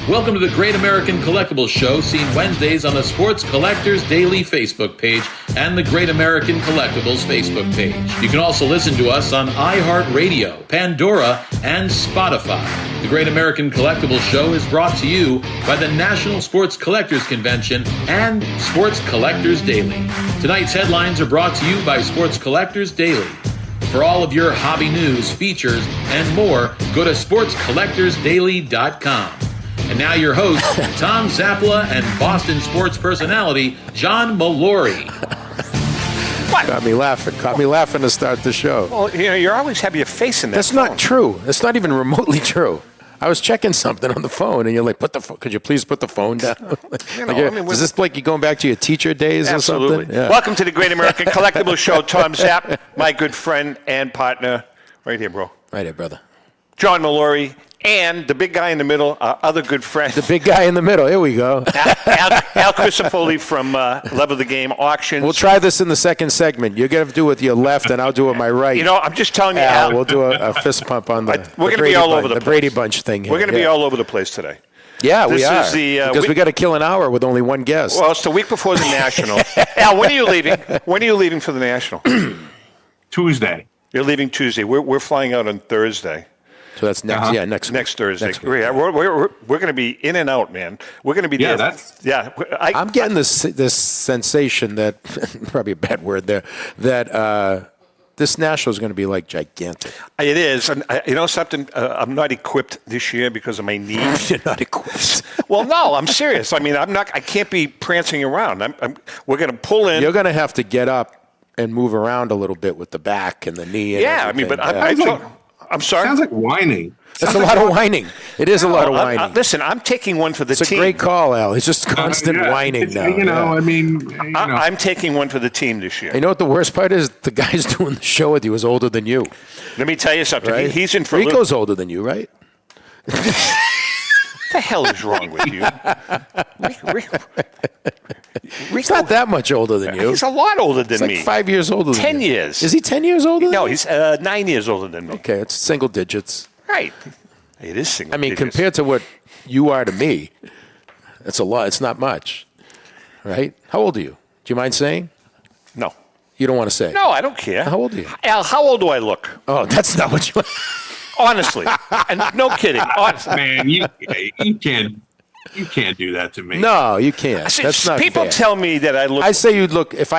Welcome to the Great American Collectibles Show, seen Wednesdays on the Sports Collectors Daily Facebook page and the Great American Collectibles Facebook page. You can also listen to us on iHeartRadio, Pandora, and Spotify. The Great American Collectibles Show is brought to you by the National Sports Collectors Convention and Sports Collectors Daily. Tonight's headlines are brought to you by Sports Collectors Daily. For all of your hobby news, features, and more, go to sportscollectorsdaily.com. And now your host, Tom Zappala, and Boston sports personality, John Mallory. What? Caught me laughing to start the show. Well, you always have your face in that That's phone. not true. That's not even remotely true. I was checking something on the phone, and you're like, could you please put the phone down? Is this like you going back to your teacher days or something? Absolutely. Yeah. Welcome to the Great American Collectibles Show. Tom Zapp, my good friend and partner. Right here, bro. Right here, brother. John Mallory. And the big guy in the middle, our other good friend. The big guy in the middle. Here we go. Al Crisafulli from Level the Game Auctions. We'll try this in the second segment. You're going to do it with your left, and I'll do it with my right. I'm just telling you, Al. We'll do a fist pump on we're going to be all over the Brady Bunch thing here. We're going to be all over the place today. Yeah, we are. Because we got to kill an hour with only one guest. Well, it's the week before the National. Al, when are you leaving? When are you leaving for the National? Tuesday. You're leaving Tuesday. We're flying out on Thursday. So that's next, next Thursday. Next week. Yeah, we're going to be in and out, man. We're going to be there. I'm getting this sensation that probably a bad word there that this National is going to be like gigantic. It is, and something. I'm not equipped this year because of my knees. You're not equipped. Well, no, I'm serious. I mean, I'm not. I can't be prancing around. We're going to pull in. You're going to have to get up and move around a little bit with the back and the knee. And everything. I'm sorry? Sounds like whining. That's a lot of whining. It is a lot of whining. Listen, I'm taking one for the team. It's a great call, Al. It's just constant whining now. I'm taking one for the team this year. You know what the worst part is? The guy's doing the show with you is older than you. Let me tell you something. Right? He's in for Rico's older than you, right? What the hell is wrong with you? He's not that much older than you. He's a lot older than me. He's like 5 years older than 10 you. years. Is he 10 years older than you? No, he's 9 years older than me. Okay, it's single digits. Right. It is single digits. Compared to what you are to me, it's a lot. It's not much, right? How old are you? Do you mind saying? No. You don't want to say? No, I don't care. How old are you? Al, how old do I look? Oh, that's not what you Honestly. And no kidding. Honestly. Man, you can't do that to me. No, you can't. That's not people fair. Tell me that I look. I say you look. If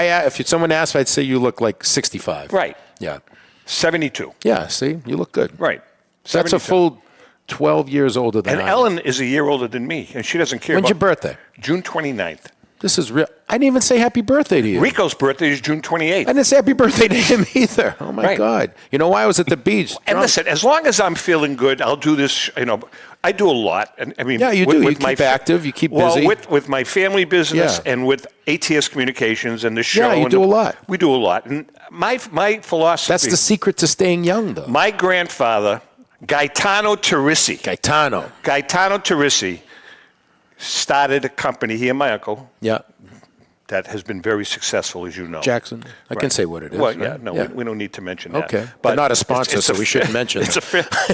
someone asked, I'd say you look like 65. Right. Yeah. 72. Yeah. See, you look good. Right. So that's a full 12 years older than I am. And Ellen is a year older than me, and she doesn't care. When's your birthday? June 29th. This is real. I didn't even say happy birthday to you. Rico's birthday is June 28th. I didn't say happy birthday to him either. Oh, my God. You know why? I was at the beach. And listen, as long as I'm feeling good, I'll do this. I do a lot. Yeah, you do. You keep active. You keep busy. Well, with my family business and with ATS Communications and the show. Yeah, you do a lot. We do a lot. And my philosophy. That's the secret to staying young, though. My grandfather, Gaetano Teresi. Gaetano Teresi started a company, he and my uncle. Yeah. That has been very successful, as you know. Jackson. I can say what it is. Well, right? we don't need to mention that. Okay. But not a sponsor, so we shouldn't mention it.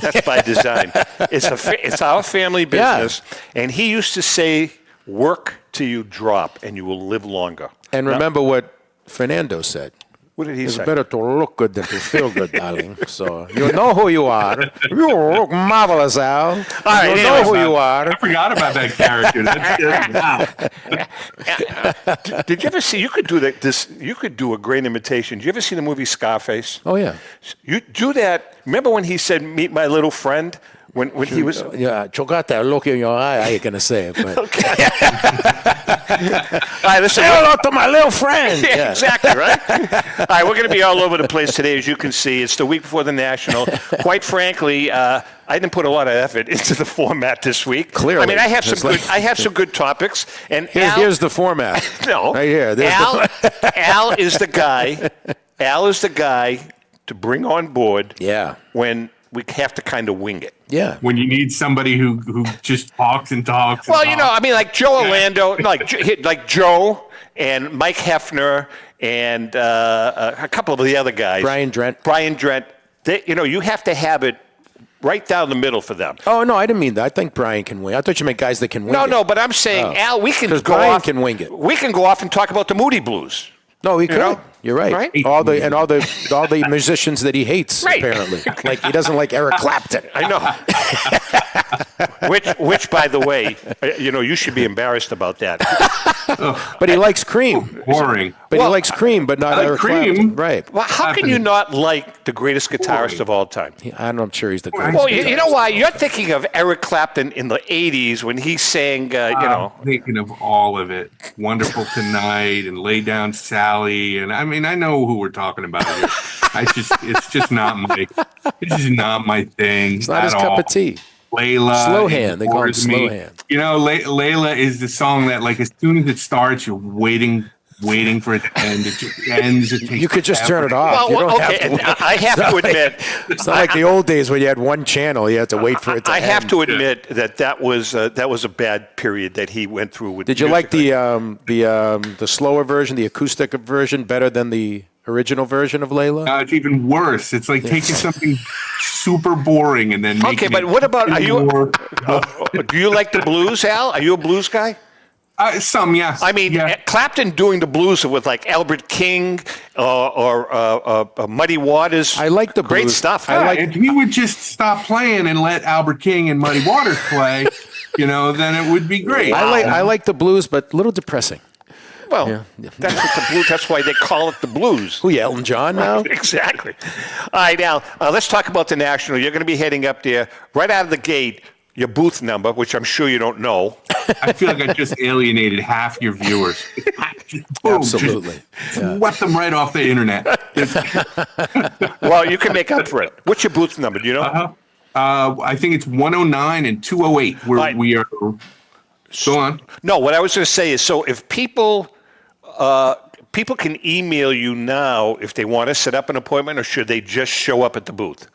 That's by design. It's our family business. Yeah. And he used to say, work till you drop and you will live longer. And remember what Fernando said. What did he say? It's better to look good than to feel good, darling. So you know who you are. You look marvelous, Al. All right, you know who you are. I forgot about that character. That's wow. Did you ever see? You could do that. You could do a great imitation. Did you ever see the movie Scarface? Oh yeah. You do that. Remember when he said, "Meet my little friend"? When he was you got that look in your eye. How you gonna say it? But. Okay. All right, listen. Say hello to my little friend. Yeah, exactly, right? All right, we're going to be all over the place today, as you can see. It's the week before the National. Quite frankly, I didn't put a lot of effort into the format this week. Clearly, I mean, I have some good topics. And here's the format. No, right here. Al is the guy. Al is the guy to bring on board. Yeah. When we have to kind of wing it. Yeah. When you need somebody who just talks and talks. Well, I mean, like Joe Orlando, like Joe and Mike Hefner and a couple of the other guys. Brian Drent. You have to have it right down the middle for them. Oh, no, I didn't mean that. I think Brian can wing. I thought you meant guys that can wing it. No, but I'm saying, Al, we can go Brian off. can wing it. We can go off and talk about the Moody Blues. No, he could. know? You're right. Right? All the musicians that he hates, Right. apparently. Like he doesn't like Eric Clapton. I know. which, by the way, you should be embarrassed about that. But he likes Cream. Boring. But he likes Cream, but not I like Eric Cream. Clapton. Right. Well, how can you not like the greatest guitarist of all time? I'm not sure he's the greatest. Well, you know why? You're thinking of Eric Clapton in the 80s when he sang, Thinking of all of it. Wonderful Tonight and Lay Down Sally. And I mean, I know who we're talking about here. It's just not my thing. It's not his cup of tea. Layla. Slow hand. They call him slow hand. Layla is the song that, like, as soon as it starts, you're waiting for it to end. It just ends. You could just turn it off. You don't have to. I have to admit. It's not like the old days when you had one channel. You had to wait for it to end. I have to admit that was a bad period that he went through with. Did you like the slower version, the acoustic version, better than the original version of Layla? It's even worse. It's like taking something super boring and then making but it what about more. do you like the blues, Al? Are you a blues guy? Some, yes. I mean, yeah. Clapton doing the blues with like Albert King or Muddy Waters. I like the great blues. stuff. If he would just stop playing and let Albert King and Muddy Waters play, then it would be great. I like the blues, but a little depressing. Well, that's what the blues. That's why they call it the blues. Who, Elton John now? Exactly. All right, Al. Let's talk about the National. You're going to be heading up there right out of the gate. Your booth number, which I'm sure you don't know. I feel like I just alienated half your viewers. Boom, Absolutely. Swept them right off the internet. Well, you can make up for it. What's your booth number? Do you know? I think it's 109 and 208. We are. Go on. No, what I was going to say is, so if people can email you now if they want to set up an appointment, or should they just show up at the booth?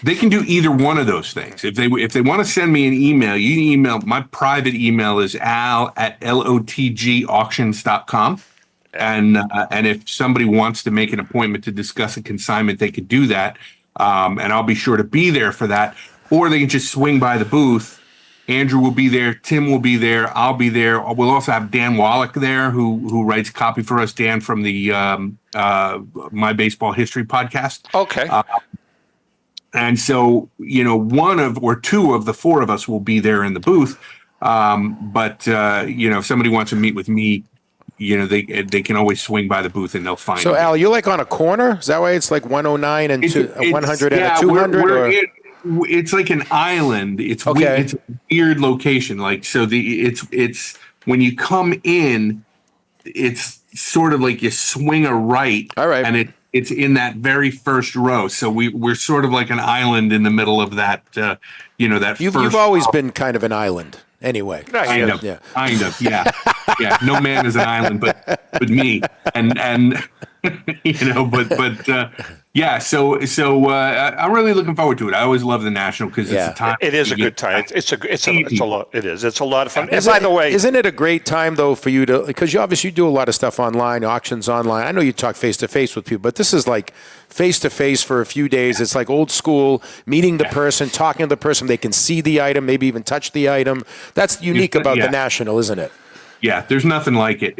They can do either one of those things. If they want to send me an email, you can email. My private email is al@lotgauctions.com. And if somebody wants to make an appointment to discuss a consignment, they could do that. And I'll be sure to be there for that. Or they can just swing by the booth. Andrew will be there. Tim will be there. I'll be there. We'll also have Dan Wallach there, who writes copy for us. Dan from the My Baseball History podcast. Okay. And so, one or two of the four of us will be there in the booth. But if somebody wants to meet with me, they can always swing by the booth and they'll find me. So, Al, you're like on a corner? Is that why it's like 109 and 100 and a 200? It's like an island. It's okay. Weird. It's a weird location. Like, so it's when you come in, it's sort of like you swing a right. All right. And it's in that very first row. So we're sort of like an island in the middle of that, that You've always been kind of an island anyway. Kind of, yeah. Yeah. No man is an island, but me. And yeah. So I'm really looking forward to it. I always love the National because it's a time. It is a good time. It's a lot. It is. It's a lot of fun. And by the way, isn't it a great time though for you to, because you obviously do a lot of stuff online, auctions online. I know you talk face to face with people, but this is like face to face for a few days. It's like old school, meeting the person, talking to the person. They can see the item, maybe even touch the item. That's unique about the National, isn't it? Yeah, there's nothing like it.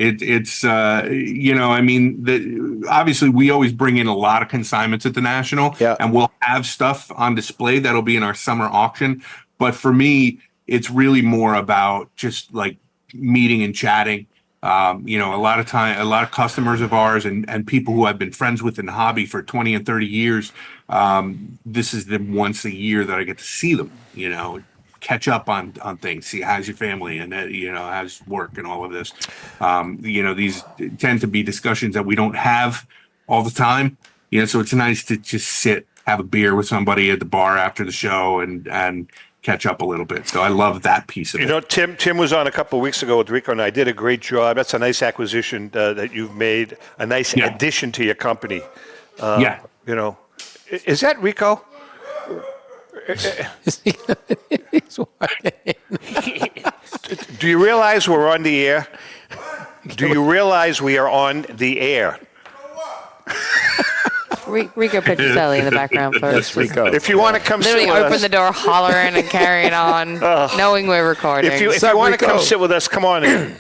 Obviously we always bring in a lot of consignments at the National, and we'll have stuff on display that'll be in our summer auction. But for me, it's really more about just like meeting and chatting. A lot of customers of ours and people who I've been friends with in the hobby for 20 and 30 years, this is the once a year that I get to see them, catch up on things, see how's your family and how's work and all of this. These tend to be discussions that we don't have all the time. So it's nice to just sit, have a beer with somebody at the bar after the show and catch up a little bit. So I love that piece of it. Tim was on a couple of weeks ago with Rico and I did a great job. That's a nice acquisition that you've made, a nice addition to your company. Is that Rico? Do you realize we're on the air? Do you realize we are on the air? Rico Petrocelli in the background first. Rico. If you want to come sit Literally with open us, the door, hollering and carrying on, knowing we're recording. if you want to come sit with us, come on in.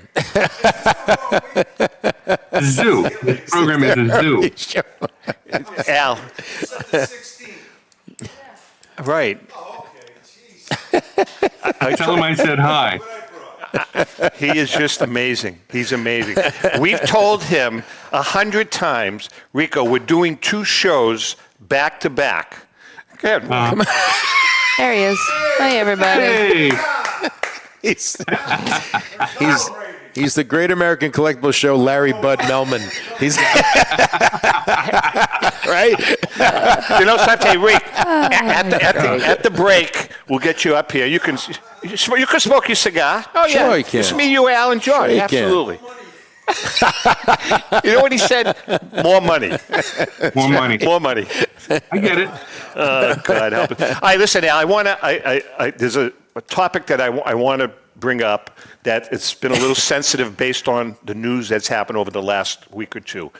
Zoo. This program is a zoo. Al. Right. I tell him I said hi. He is just amazing. He's amazing. We've told him 100 times, Rico, we're doing 2 shows back to back. Good. There he is. Hi, everybody. Hey. He's the Great American Collectibles Show, Larry Bud Melman. He's right. Sometimes, Rick, at the break, we'll get you up here. You can smoke your cigar. Oh yeah, Sure you can. It's me, you, Al, and John. Sure you Absolutely. You know what he said? More money. More money. More money. I get it. God help it. All right, listen, Al. There's a topic that I want to bring up that it's been a little sensitive based on the news that's happened over the last week or two.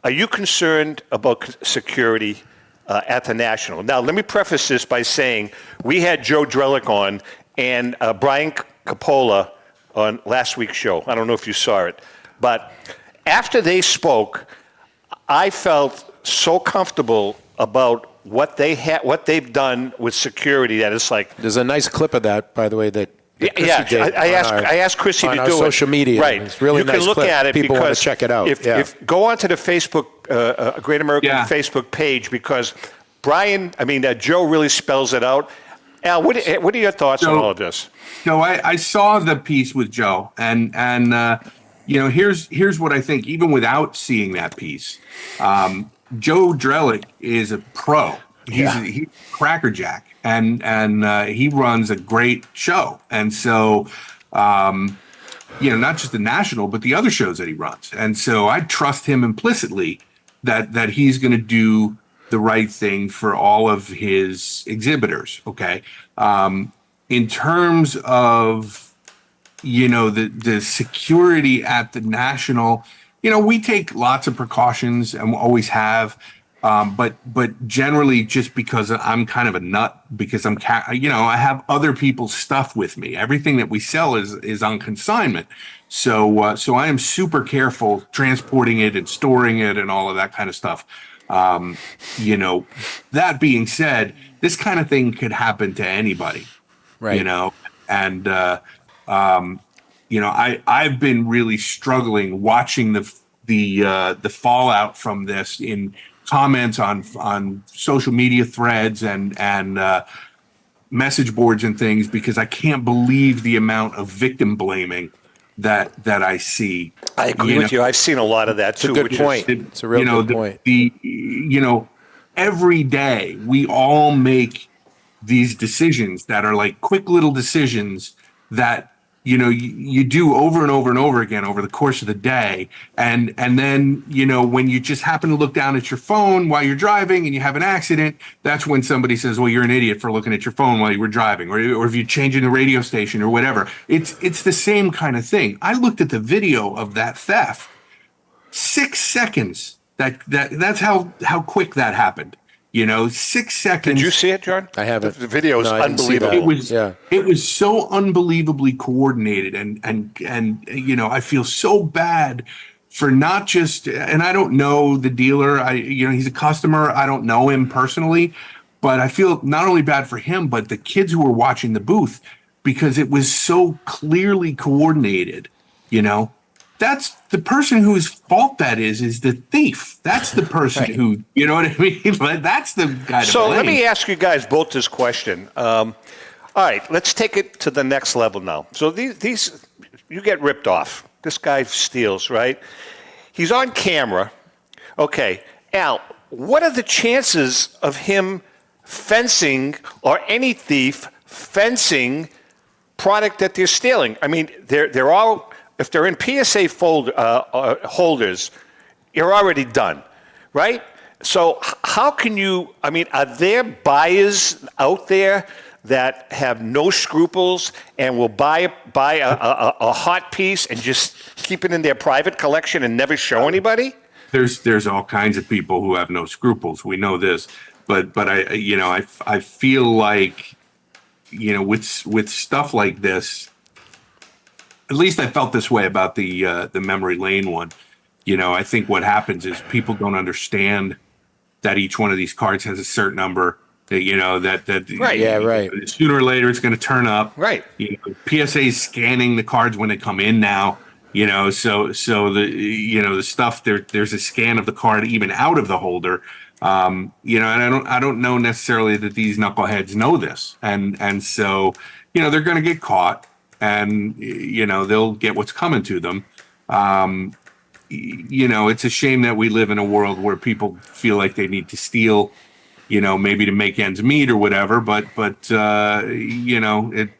Are you concerned about security at the National? Now, let me preface this by saying we had Joe Drellick on and Brian Coppola on last week's show. I don't know if you saw it, but after they spoke, I felt so comfortable about what they've done with security that it's like. There's a nice clip of that, by the way, that Chrissy did I asked Chrissy to do it. On our social media. Right. It's really you nice can look clip. at it People because want to check it out. If go onto the Facebook, Great American Facebook page, because Joe really spells it out. Al, what are your thoughts on all of this? So I saw the piece with Joe, and here's what I think. Even without seeing that piece, Joe Drellick is a pro. He's crackerjack, and he runs a great show. And so, not just the National, but the other shows that he runs. And so I trust him implicitly that he's going to do the right thing for all of his exhibitors. Okay. In terms of, the security at the National, we take lots of precautions and always have. But generally, just because I'm kind of a nut, because I have other people's stuff with me. Everything that we sell is on consignment. So I am super careful transporting it and storing it and all of that kind of stuff. That being said, this kind of thing could happen to anybody, right? And I've been really struggling watching the fallout from this in comments on social media threads and message boards and things, because I can't believe the amount of victim blaming that I see. I agree with you. I've seen a lot of that too. It's a good point. It's a real good point. Every day we all make these decisions that are like quick little decisions that you do over and over and over again over the course of the day. And then, when you just happen to look down at your phone while you're driving and you have an accident, that's when somebody says, well, you're an idiot for looking at your phone while you were driving, or if you're changing the radio station or whatever. It's the same kind of thing. I looked at the video of that theft. 6 seconds. That's how quick that happened. 6 seconds. Did you see it, John? I haven't. The video is unbelievable. It was so unbelievably coordinated, and I feel so bad for not just, and I don't know the dealer. He's a customer. I don't know him personally, but I feel not only bad for him, but the kids who were watching the booth, because it was so clearly coordinated. That's the person whose fault that is the thief. That's the person right. who, you know what I mean? That's the guy to blame. Let me ask you guys both this question. All right, let's take it to the next level now. So these you get ripped off. This guy steals, right? He's on camera. Okay, Al, what are the chances of him fencing, or any thief fencing product that they're stealing? I mean, they're all, if they're in PSA holders, you're already done, right? So how can you, are there buyers out there that have no scruples and will buy a hot piece and just keep it in their private collection and never show anybody? there's all kinds of people who have no scruples. We know this, but I feel like, with stuff like this, at least I felt this way about the memory lane one. I think what happens is people don't understand that each one of these cards has a certain number. That Right. Yeah, right. Sooner or later it's going to turn up. Right. PSA is scanning the cards when they come in now. So the stuff there's a scan of the card even out of the holder. And I don't know necessarily that these knuckleheads know this, and so they're going to get caught, and they'll get what's coming to them. It's a shame that we live in a world where people feel like they need to steal, maybe to make ends meet or whatever. But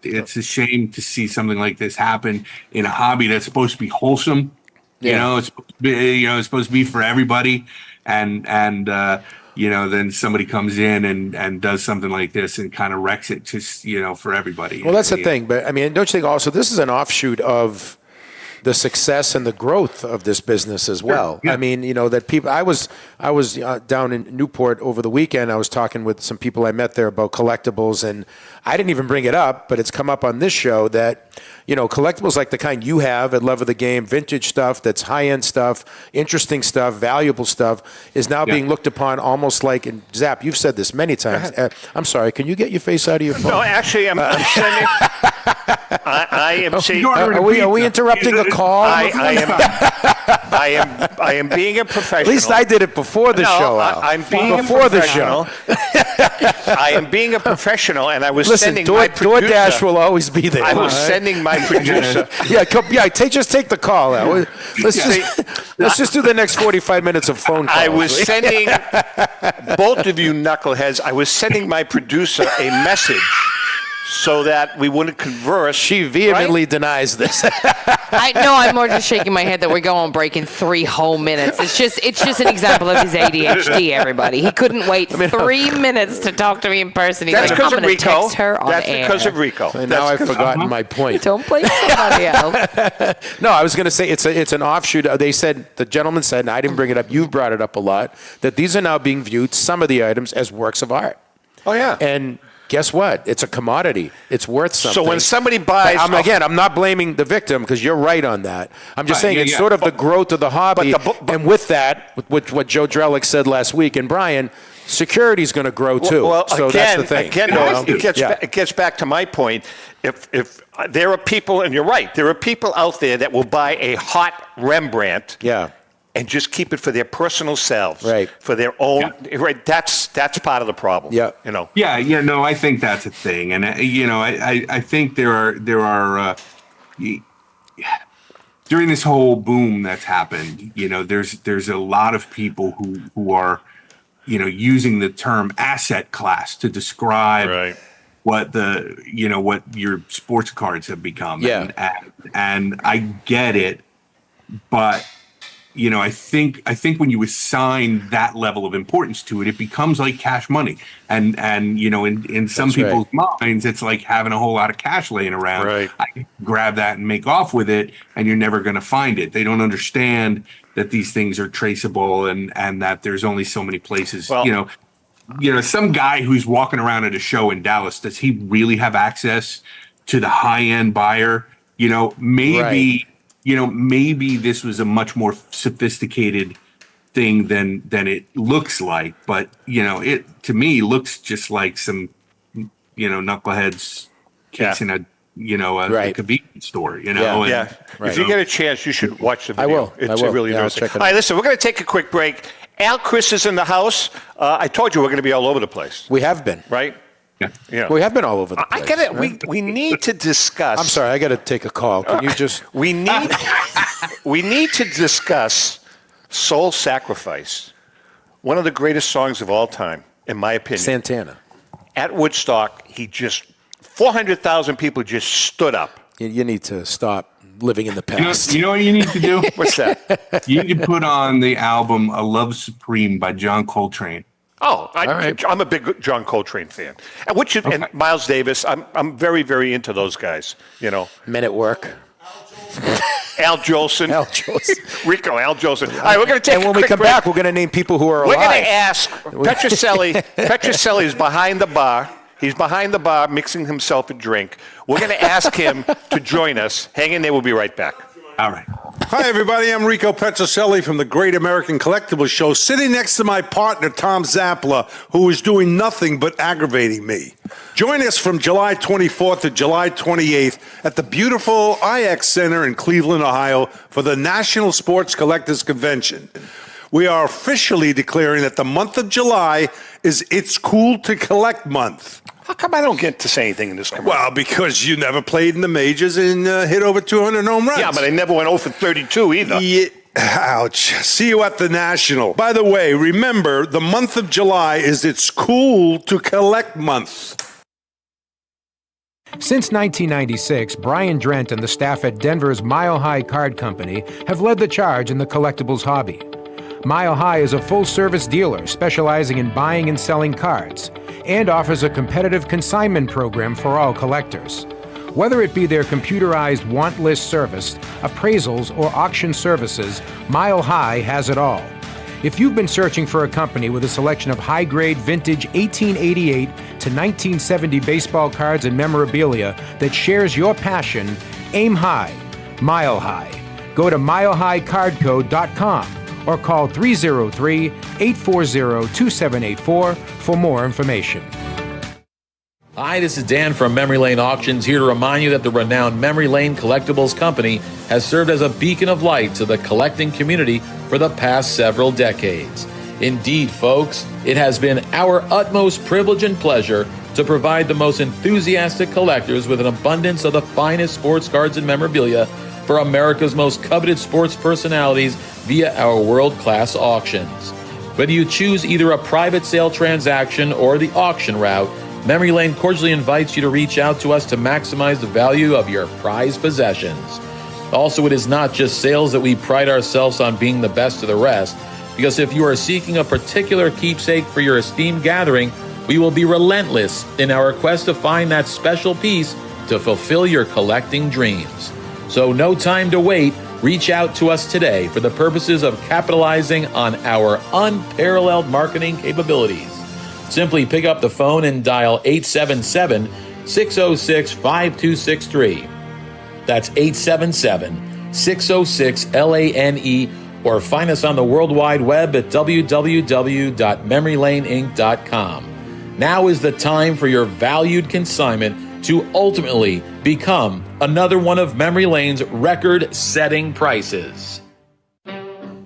it's a shame to see something like this happen in a hobby that's supposed to be wholesome. It's supposed to be, it's supposed to be for everybody. And then somebody comes in and does something like this and kind of wrecks it just, for everybody. Well, that's the thing. But I mean, don't you think also this is an offshoot of the success and the growth of this business as well? Yeah. I mean, that people. I was down in Newport over the weekend. I was talking with some people I met there about collectibles, and I didn't even bring it up, but it's come up on this show that collectibles like the kind you have at Love of the Game, vintage stuff, that's high-end stuff, interesting stuff, valuable stuff, is now being looked upon almost like. And Zap, you've said this many times. I'm sorry. Can you get your face out of your phone? No, actually, I'm sending. I am saying. Are we interrupting a call? I am being a professional. At least I did it before the show. I'm being before a the show. I am being a professional, and I was Listen, sending my producer. DoorDash will always be there. I was sending my producer. Just take the call out. Let's just do the next 45 minutes of phone calls. I was sending both of you knuckleheads. I was sending my producer a message so that we wouldn't converse. She vehemently denies this. I'm more just shaking my head that we're going on break in 3 whole minutes. It's just an example of his ADHD, everybody. He couldn't wait 3 minutes to talk to me in person. He's That's like, because I'm of going to Rico. text her on That's air. because of Rico. And now I've forgotten my point. Don't blame somebody else. No, I was going to say it's an offshoot. The gentleman said, and I didn't bring it up, you've brought it up a lot, that these are now being viewed, some of the items, as works of art. Oh, yeah. And guess what? It's a commodity. It's worth something. So when somebody buys... I'm not blaming the victim, because you're right on that. I'm just saying it's sort of the growth of the hobby. And with that, with what Joe Drellick said last week, and Brian, security's going to grow too. Well, so again, that's the thing. It gets back to my point. If there are people, and you're right, there are people out there that will buy a hot Rembrandt. Yeah. And just keep it for their personal selves, right? For their own, right? That's part of the problem. Yeah, No, I think that's a thing, and I think there are during this whole boom that's happened, there's a lot of people who are, using the term asset class to describe what what your sports cards have become. Yeah, and I get it, but. I think when you assign that level of importance to it, it becomes like cash money. And in some people's minds, it's like having a whole lot of cash laying around. Right. I can grab that and make off with it, and you're never going to find it. They don't understand that these things are traceable and that there's only so many places. Well, some guy who's walking around at a show in Dallas, does he really have access to the high-end buyer? Maybe. Right. Maybe this was a much more sophisticated thing than it looks like, but it to me looks just like some knuckleheads kissing a convenience store. If you get a chance, you should watch the video. I will. It's really interesting. All right, listen, we're going to take a quick break. Chris is in the house. I told you we're going to be all over the place. We have been, right? Yeah. We have been all over the place. I get it. Right? We need to discuss. I'm sorry, I got to take a call. Can you just? We need to discuss "Soul Sacrifice," one of the greatest songs of all time, in my opinion. Santana. At Woodstock, 400,000 people just stood up. You need to stop living in the past. You know what you need to do? What's that? You need to put on the album "A Love Supreme" by John Coltrane. Oh, I'm a big John Coltrane fan. And Miles Davis, I'm very, very into those guys, Men at Work. Al Jolson. Al Jolson. Rico, Al Jolson. All right, we're going to take And a when we quick come break. back, we're going to name people who are We're alive. going to ask Petrocelli. Petrocelli is behind the bar. He's behind the bar mixing himself a drink. We're going to ask him to join us. Hang in there. We'll be right back. All right. Hi, everybody. I'm Rico Petrocelli from the Great American Collectibles Show, sitting next to my partner, Tom Zappala, who is doing nothing but aggravating me. Join us from July 24th to July 28th at the beautiful IX Center in Cleveland, Ohio, for the National Sports Collectors Convention. We are officially declaring that the month of July is It's Cool to Collect month. How come I don't get to say anything in this commercial? Well, because you never played in the majors and hit over 200 home runs. Yeah, but I never went 0 for 32 either. Yeah. Ouch. See you at the National. By the way, remember, the month of July is It's Cool to Collect month. Since 1996, Brian Drent and the staff at Denver's Mile High Card Company have led the charge in the collectibles hobby. Mile High is a full-service dealer specializing in buying and selling cards and offers a competitive consignment program for all collectors. Whether it be their computerized want list service, appraisals, or auction services, Mile High has it all. If you've been searching for a company with a selection of high-grade vintage 1888 to 1970 baseball cards and memorabilia that shares your passion, aim high, Mile High. Go to milehighcardco.com or call 303-840-2784 for more information. Hi, this is Dan from Memory Lane Auctions, here to remind you that the renowned Memory Lane Collectibles Company has served as a beacon of light to the collecting community for the past several decades. Indeed, folks, it has been our utmost privilege and pleasure to provide the most enthusiastic collectors with an abundance of the finest sports cards and memorabilia for America's most coveted sports personalities via our world-class auctions. Whether you choose either a private sale transaction or the auction route, Memory Lane cordially invites you to reach out to us to maximize the value of your prized possessions. Also, it is not just sales that we pride ourselves on being the best of the rest, because if you are seeking a particular keepsake for your esteemed gathering, we will be relentless in our quest to find that special piece to fulfill your collecting dreams. So no time to wait. Reach out to us today for the purposes of capitalizing on our unparalleled marketing capabilities. Simply pick up the phone and dial 877-606-5263. That's 877-606-LANE, or find us on the World Wide Web at www.memorylaneinc.com. Now is the time for your valued consignment to ultimately become another one of Memory Lane's record-setting prices.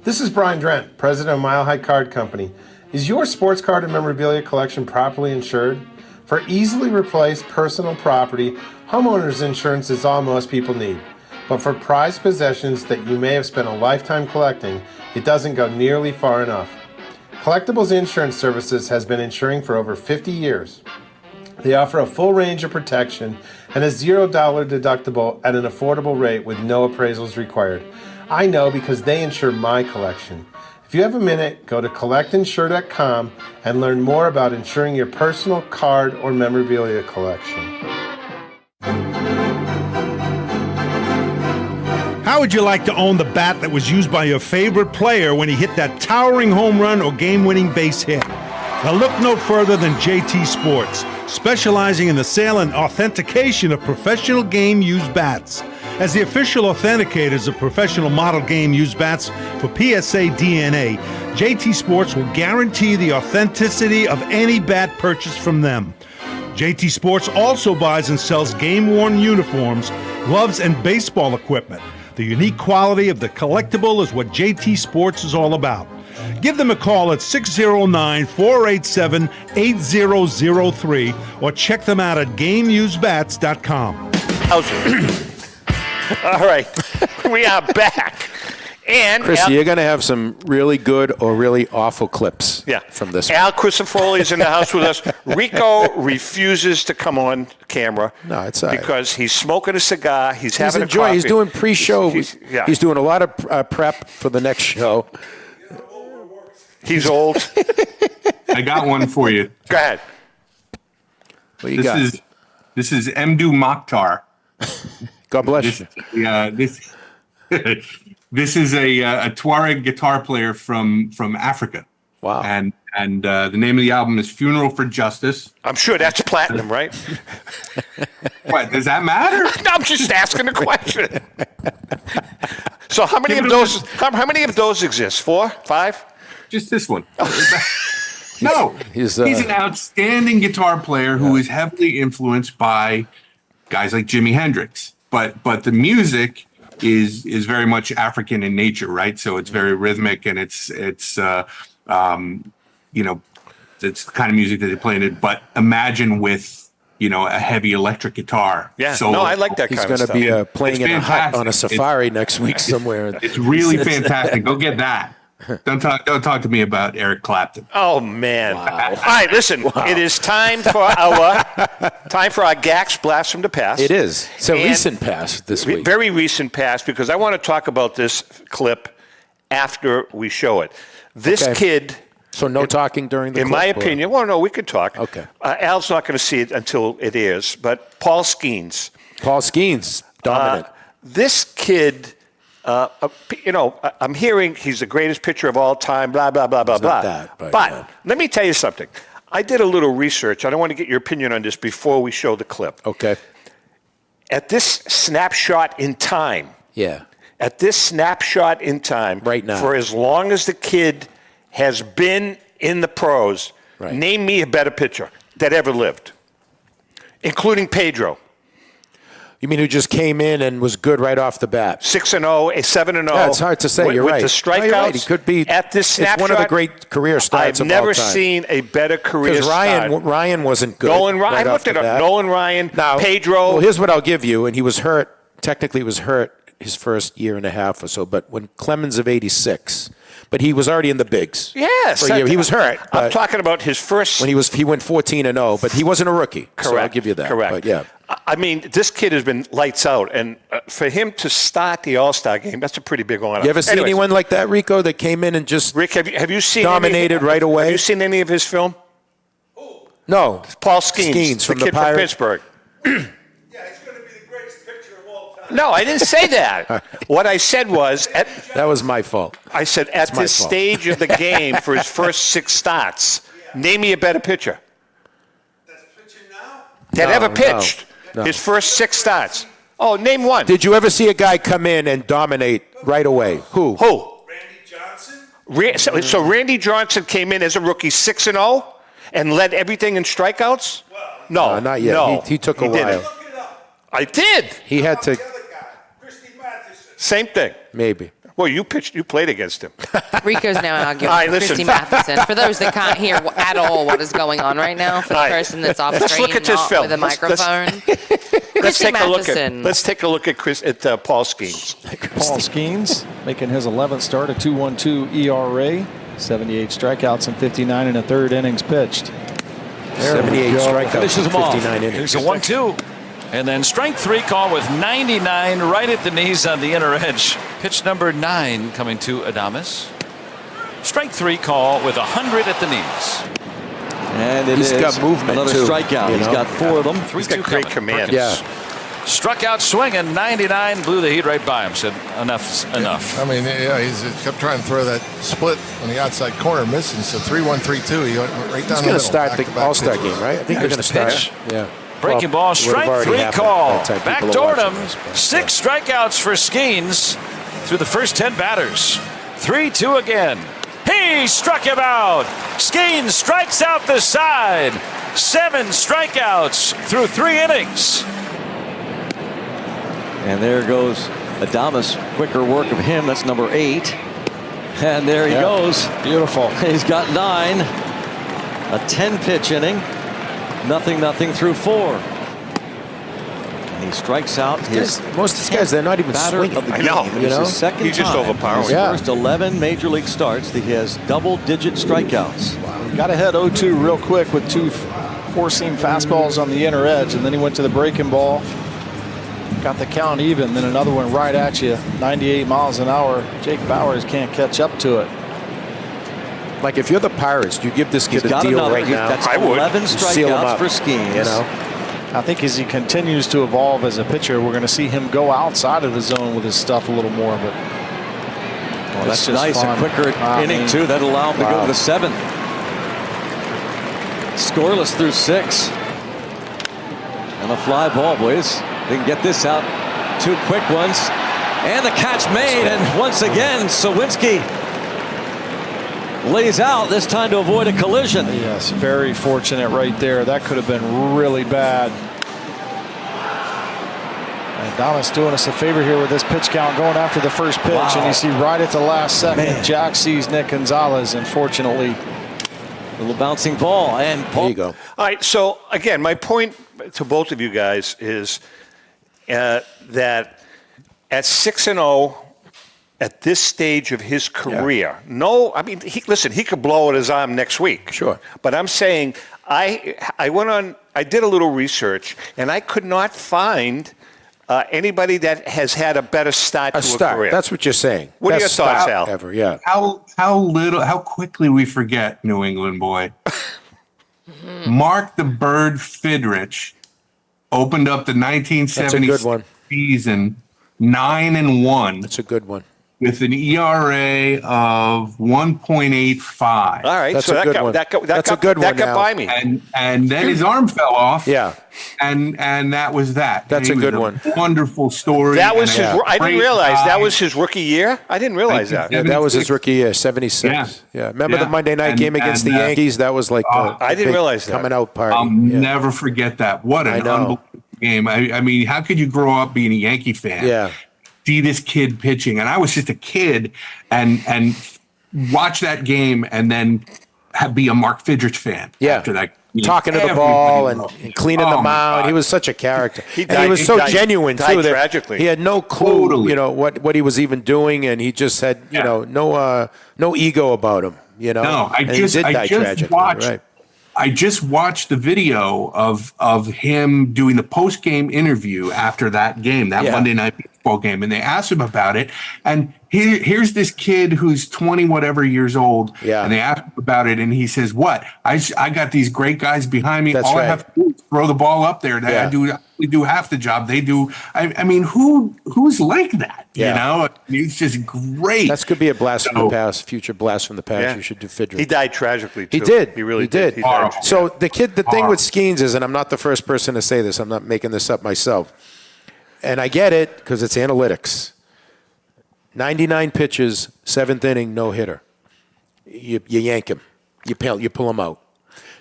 This is Brian Drent, president of Mile High Card Company. Is your sports card and memorabilia collection properly insured? For easily replaced personal property, homeowners insurance is all most people need. But for prized possessions that you may have spent a lifetime collecting, it doesn't go nearly far enough. Collectables Insurance Services has been insuring for over 50 years. They offer a full range of protection and a $0 deductible at an affordable rate with no appraisals required. I know because they insure my collection. If you have a minute, go to collectinsure.com and learn more about insuring your personal card or memorabilia collection. How would you like to own the bat that was used by your favorite player when he hit that towering home run or game-winning base hit? Now look no further than JT Sports, specializing in the sale and authentication of professional game-used bats. As the official authenticators of professional model game-used bats for PSA DNA, JT Sports will guarantee the authenticity of any bat purchased from them. JT Sports also buys and sells game-worn uniforms, gloves, and baseball equipment. The unique quality of the collectible is what JT Sports is all about. Give them a call at 609-487-8003 or check them out at GameUseBats.com. How's it? All right, we are back. And Chris, you're going to have some really good or really awful clips from this one. Al Crisafulli is in the house with us. Rico refuses to come on camera. No, it's all right. Because he's smoking a cigar. He's having a coffee. He's doing pre-show. He's doing a lot of prep for the next show. He's old. I got one for you. Go ahead. What you got? This is Mdu Mokhtar. God bless you. Yeah, This is a Tuareg guitar player from Africa. Wow. And the name of the album is Funeral for Justice. I'm sure that's platinum, right? What, does that matter? No, I'm just asking a question. So how many of those? How many of those exist? 4, 5? Just this one. No, he's an outstanding guitar player who is heavily influenced by guys like Jimi Hendrix. But the music is very much African in nature, right? So it's very rhythmic, and it's the kind of music that they play in it. But imagine with a heavy electric guitar. Yeah, no, I like that kind of stuff. He's going to be playing in a hut on a safari next week somewhere. It's really fantastic. Go get that. Don't talk to me about Eric Clapton. Oh man! Wow. All right, listen. Wow. It is time for our Gax Blast from the Past. It is. It's a recent past this week. Very recent past, because I want to talk about this clip after we show it. This kid. So no talking during the clip? In my opinion, well, no, we could talk. Okay. Al's not going to see it until it airs, but Paul Skeens. Paul Skeens, dominant. This kid. I'm hearing he's the greatest pitcher of all time, blah, blah, blah, blah, blah. But let me tell you something. I did a little research. I don't want to get your opinion on this before we show the clip. Okay. At this snapshot in time. Yeah. At this snapshot in time. Right now. For as long as the kid has been in the pros, name me a better pitcher that ever lived, including Pedro. You mean who just came in and was good right off the bat? 6-0, 7-0. Yeah, it's hard to say. You're right. With the strikeouts, you're right. He could be at this snapshot. It's one of the great career starts I've of all time. never seen a better career start. Because Ryan wasn't good. I looked it up. Nolan Ryan, Pedro. Well, here's what I'll give you. And he was hurt. Technically, he was hurt his first year and a half or so. But when Clemens of '86. But he was already in the bigs. Yes. For a year. He was hurt. I'm talking about his first. When he went 14-0, but he wasn't a rookie. Correct. So I'll give you that. Correct. But yeah. I mean, this kid has been lights out, and for him to start the All-Star game, that's a pretty big honor. You ever see anyone like that, Rico, that came in and just Rick, have you seen dominated right away? Have you seen any of his film? No. Paul Skeens, from the kid from Pittsburgh. No, I didn't say that. What I said was... that was my fault. I said at this stage of the game for his first 6 starts, name me a better pitcher. That's pitching now? That ever pitched. No. His first 6 starts. Oh, name one. Did you ever see a guy come in and dominate right away? Who? Randy Johnson? So Randy Johnson came in as a rookie 6-0 and led everything in strikeouts? No, not yet. No, he took a while. Look it up. I did. He had to... Same thing. Maybe. Well, you played against him. Rico's now arguing with Christy Matheson. For those that can't hear at all what is going on right now, for the person that's off Let's screen look at and this not film. with a microphone. Let's take a look Matheson. Let's take a look at Paul Skeens. Paul Skeens making his 11th start, a 2.12 ERA, 78 strikeouts and 59 and a third innings pitched. 78 strikeouts, finishes them off. 59 innings. Here's a 1-2. And then strike 3 call with 99 right at the knees on the inner edge. Pitch number 9 coming to Adames. Strike 3 call with 100 at the knees. And He's got movement another too, strikeout. He's got 4 of them. He's got great command. Yeah. Struck out swinging, 99, blew the heat right by him. Said, enough's enough. I mean, yeah, he's kept trying to throw that split on the outside corner, missing. So 3-1-3-2. He went right down the middle. He's going to start the All-Star game, right? I think they're going to start. Yeah. Breaking ball, strike 3 call. Backdoored him. 6 strikeouts for Skeens through the first 10 batters. 3-2 again. He struck him out. Skeens strikes out the side. 7 strikeouts through 3 innings. And there goes Adames. Quicker work of him. That's number 8. And there he goes. Beautiful. He's got 9. A 10-pitch inning. Nothing through 4. And he strikes out his most of these guys, they're not even swinging. I know. It's his second He's just time. overpowering. His first 11 major league starts that he has double-digit strikeouts. Wow. Got ahead 0-2 real quick with 2 four-seam fastballs on the inner edge, and then he went to the breaking ball. Got the count even, then another one right at you, 98 miles an hour. Jake Bauers can't catch up to it. Like, if you're the Pirates, do you give this kid a deal right now? That's I would. 11 strikeouts for Skeens. You know? I think as he continues to evolve as a pitcher, we're going to see him go outside of the zone with his stuff a little more. But that's nice. A quicker inning, too. That'll allow him to go to the 7th. Scoreless through 6. And a fly ball, boys. They can get this out. 2 quick ones. And the catch made. And once again, Sawinski lays out, this time to avoid a collision. Yes, very fortunate right there. That could have been really bad. And Donna's doing us a favor here with this pitch count, going after the first pitch. Wow. And you see right at the last second, Jack sees Nick Gonzalez, and fortunately, a little bouncing ball. And there you go. All right, so again, my point to both of you guys is that at 6-0, at this stage of his career, he could blow out his arm next week. Sure. But I'm saying I did a little research, and I could not find anybody that has had a better start to a career. That's what you're saying. What are your thoughts, Al? Ever, yeah. How quickly we forget, New England boy. Mark the Bird Fidrich opened up the 1970 season 9-1. That's a good one. With an ERA of 1.85. All right, that's so a good one. That got by me. And then his arm fell off. Yeah. And that was that. That's a good one. Wonderful story. That was his. I didn't realize that was his rookie year. I didn't realize that. Yeah, that was his rookie year, 76. Yeah. Remember the Monday night game against the Yankees? That was like I didn't realize that coming out party. I'll never forget that. What an unbelievable game. I mean, how could you grow up being a Yankee fan? Yeah. See this kid pitching, and I was just a kid, and watch that game, and then be a Mark Fidrich fan after that. Talking to the ball and cleaning the mound. He was such a character. He was so genuine too. Tragically. He had no clue, what he was even doing, and he just had, no ego about him. No, I just watched the video of him doing the post-game interview after that game, Monday night baseball game, and they asked him about it. And here's this kid who's 20 whatever years old, and they asked him about it, and he says, "What? I got these great guys behind me. That's All right. I have to do is throw the ball up there. We do half the job. They do. I mean, who's like that? It's just great. That could be a blast from the past, future blast from the past. Yeah. You should do Fidrich. He died tragically too. He did. He really did. So the thing with Skeens is, and I'm not the first person to say this. I'm not making this up myself. And I get it because it's analytics. 99 pitches, 7th inning, no hitter. You yank him. You pull him out.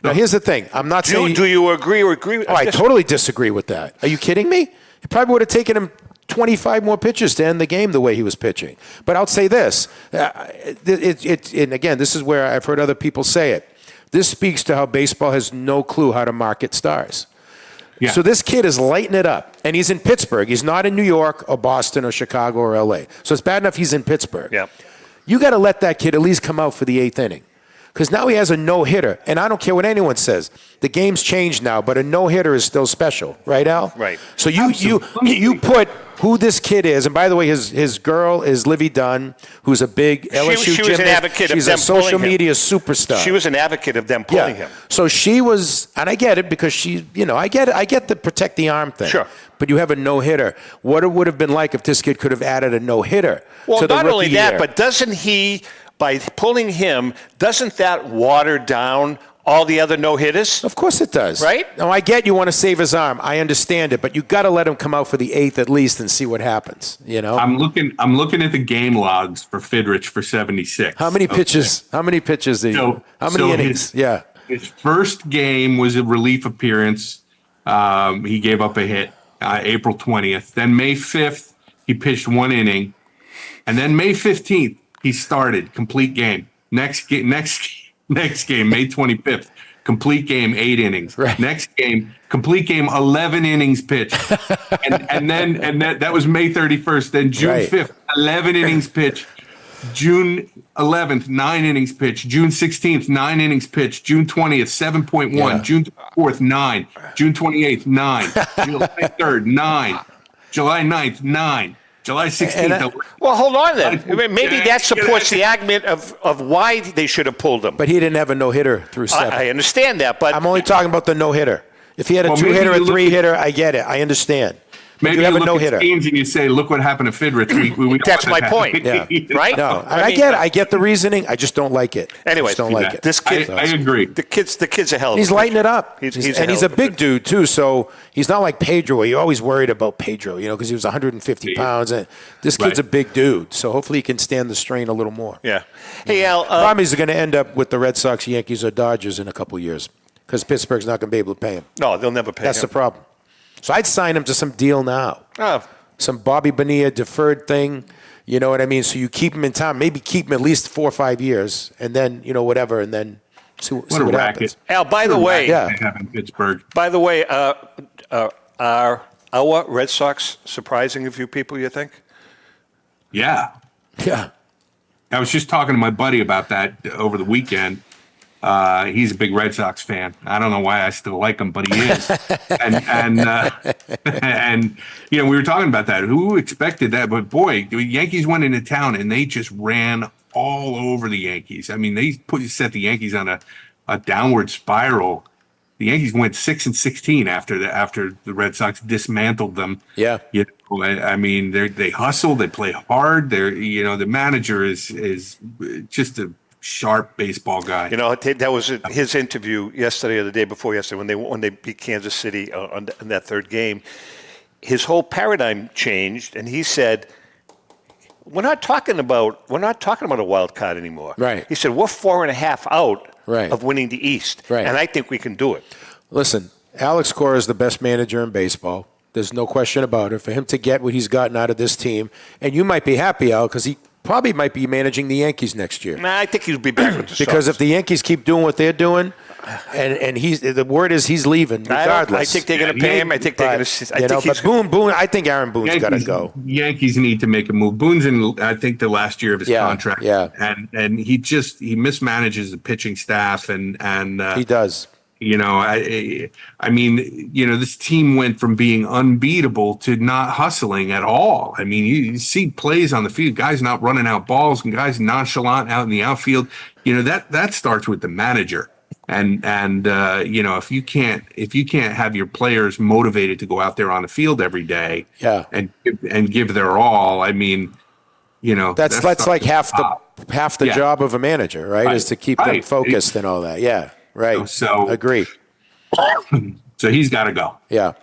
Now, here's the thing. I'm not saying. Do you agree or agree? I totally disagree with that. Are you kidding me? It probably would have taken him 25 more pitches to end the game the way he was pitching. But I'll say this. And again, this is where I've heard other people say it. This speaks to how baseball has no clue how to market stars. Yeah. So this kid is lighting it up, and he's in Pittsburgh. He's not in New York or Boston or Chicago or L.A. So it's bad enough he's in Pittsburgh. Yeah. You got to let that kid at least come out for the 8th inning. Because now he has a no-hitter, and I don't care what anyone says. The game's changed now, but a no-hitter is still special, right, Al? Right. So you put who this kid is, and by the way, his girl is Livy Dunn, who's a big LSU she was an advocate She's of them a social pulling him. media superstar. She was an advocate of them pulling him. So she was, and I get it because she, I get the protect the arm thing. Sure. But you have a no-hitter. What it would have been like if this kid could have added a no-hitter to the not only rookie that, year. but doesn't he? By pulling him, doesn't that water down all the other no-hitters? Of course it does. Right? No, I get you want to save his arm. I understand it, but you got to let him come out for the 8th at least and see what happens. I'm looking at the game logs for Fidrich for 76. How many pitches? How many pitches did you? How many innings? His first game was a relief appearance. He gave up a hit April 20th. Then May 5th, he pitched 1 inning, and then May 15th. He started complete game. Next game, May 25th, complete game, 8 innings. Right. Next game, complete game, 11 innings pitched. and then that was May 31st. Then June 5th, 11 innings pitched. June 11th, 9 innings pitched. June 16th, 9 innings pitched. June 20th, 7.1. Yeah. June 4th, 9. June 28th, 9. July 3rd, 9. July 9th, 9. July 16th. Well, hold on then. Maybe that supports the argument of why they should have pulled him. But he didn't have a no-hitter through 7. I understand that, but I'm only talking about the no-hitter. If he had a Well, two-hitter, maybe a you look three-hitter, I get it. I understand. Maybe you have a look no-hitter. at Skeens and you say, "Look what happened to Fidrich." That's my point. Yeah. Right? No, and I get the reasoning. I just don't like it. Anyways, I just don't like it. This kid, I agree. The kid's a hell of a He's lighting pitcher. it up. He's a big dude, too, so he's not like Pedro, where you're always worried about Pedro, because he was 150 pounds. And this kid's a big dude, so hopefully he can stand the strain a little more. Yeah. Hey, Al. Problem is, he's going to end up with the Red Sox, Yankees, or Dodgers in a couple years because Pittsburgh's not going to be able to pay him. No, they'll never pay That's him. the problem. So I'd sign him to some deal now. Oh. Some Bobby Bonilla deferred thing, you know what I mean? So you keep him in town, maybe keep him at least 4 or 5 years, and then, whatever, and then see what happens. Al, by the way, in Pittsburgh. By the way, are our Red Sox surprising a few people, you think? Yeah. Yeah. I was just talking to my buddy about that over the weekend. He's a big Red Sox fan. I don't know why I still like him, but he is. and we were talking about that. Who expected that? But boy, the Yankees went into town and they just ran all over the Yankees. I mean, they set the Yankees on a downward spiral. The Yankees went 6-16 after the Red Sox dismantled them. Yeah. I mean, they hustle, they play hard. The manager is just a sharp baseball guy. That was his interview yesterday or the day before yesterday when they beat Kansas City in that third game. His whole paradigm changed, and he said, "We're not talking about a wild card anymore." Right. He said, "We're 4.5 out Right. of winning the East, Right. and I think we can do it." Listen, Alex Cora is the best manager in baseball. There's no question about it. For him to get what he's gotten out of this team, and you might be happy, Al, because he probably might be managing the Yankees next year. Nah, I think he'll be back with the Because Sox. if the Yankees keep doing what they're doing, and the word is he's leaving regardless. I think they're going to pay him. I think they're going to. But Boone. I think Aaron Boone's got to go. Yankees need to make a move. Boone's in, I think, the last year of his contract. Yeah. And he mismanages the pitching staff and he does. I mean, this team went from being unbeatable to not hustling at all. I mean, you see plays on the field, guys not running out balls and guys nonchalant out in the outfield. That starts with the manager. And if you can't have your players motivated to go out there on the field every day, and give their all, I mean, that's like half the job of a manager, right? Is to keep them focused and all that. Yeah. Right. So agree. So he's got to go. Yeah.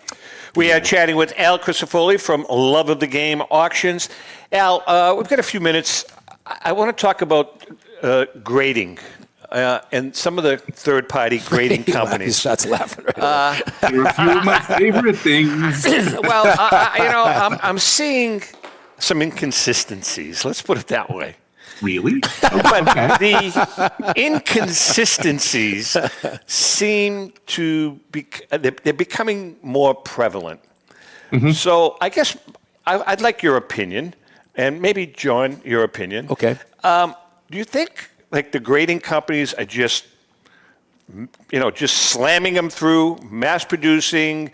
We are chatting with Al Crisafulli from Love of the Game Auctions. Al, we've got a few minutes. I want to talk about grading and some of the third-party grading companies. He starts laughing. They're a few of my favorite things. Well, I'm seeing some inconsistencies. Let's put it that way. Really? But the inconsistencies seem to be, they're becoming more prevalent. Mm-hmm. So I guess I'd like your opinion, and maybe, John, your opinion. Okay. Do you think, like, the grading companies are just slamming them through, mass producing,